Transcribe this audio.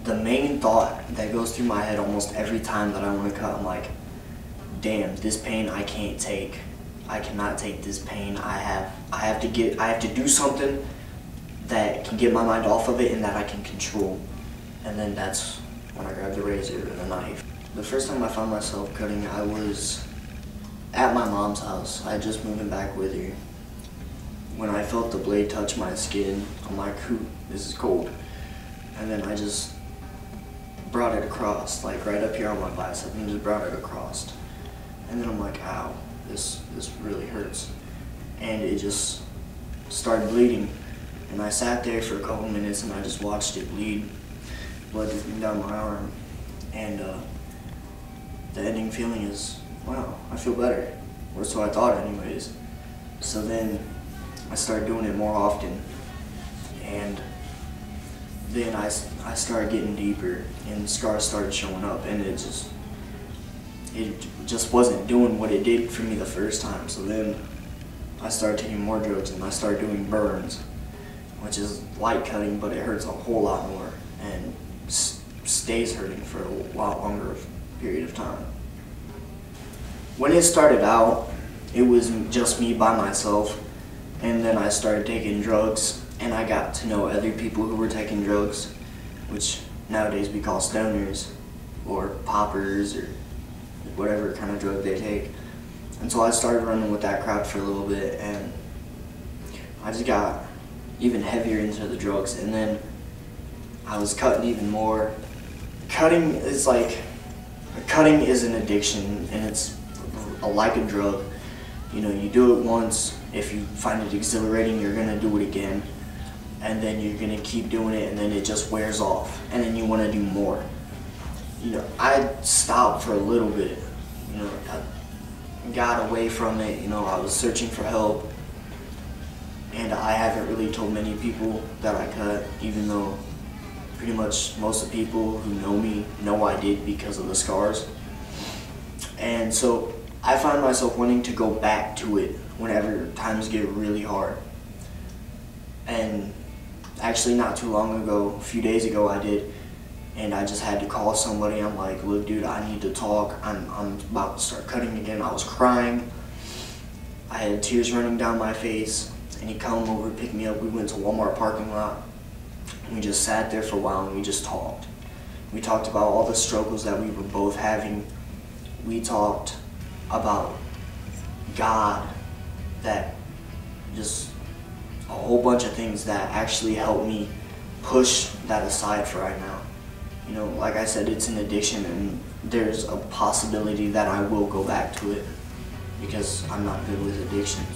the main thought that goes through my head almost every time that I want to cut, I'm like, damn, this pain I can't take. I cannot take this pain. I have to do something that can get my mind off of it and that I can control. And then that's when I grabbed the razor and the knife. The first time I found myself cutting, I was at my mom's house. I had just moved back with her. When I felt the blade touch my skin, I'm like, "Ooh, this is cold." And then I just brought it across, like right up here on my bicep, and just brought it across. And then I'm like, ow, this really hurts. And it just started bleeding. And I sat there for a couple minutes and I just watched it bleed, blood dripping down my arm. And the ending feeling is, wow, I feel better. Or so I thought anyways. So then I started doing it more often. And then I started getting deeper and scars started showing up, and it just wasn't doing what it did for me the first time. So then I started taking more drugs and I started doing burns, which is light cutting, but it hurts a whole lot more and stays hurting for a lot longer period of time. When it started out, it was just me by myself, and then I started taking drugs and I got to know other people who were taking drugs, which nowadays we call stoners or poppers or whatever kind of drug they take. And so I started running with that crowd for a little bit, and I just got even heavier into the drugs, and then I was cutting even more. Cutting is an addiction, and it's like a drug. You know, you do it once, if you find it exhilarating, you're gonna do it again, and then you're gonna keep doing it, and then it just wears off, and then you wanna do more. You know, I stopped for a little bit, you know, I got away from it, you know, I was searching for help, and I haven't really told many people that I cut, even though pretty much most of the people who know me know I did because of the scars. And so I find myself wanting to go back to it whenever times get really hard. And actually not too long ago, a few days ago I did, and I just had to call somebody. I'm like, look dude, I need to talk. I'm about to start cutting again. I was crying. I had tears running down my face, and he come over, picked me up. We went to Walmart parking lot, and we just sat there for a while and we just talked. We talked about all the struggles that we were both having. We talked about God, that just a whole bunch of things that actually helped me push that aside for right now. You know, like I said, it's an addiction, and there's a possibility that I will go back to it because I'm not good with addictions.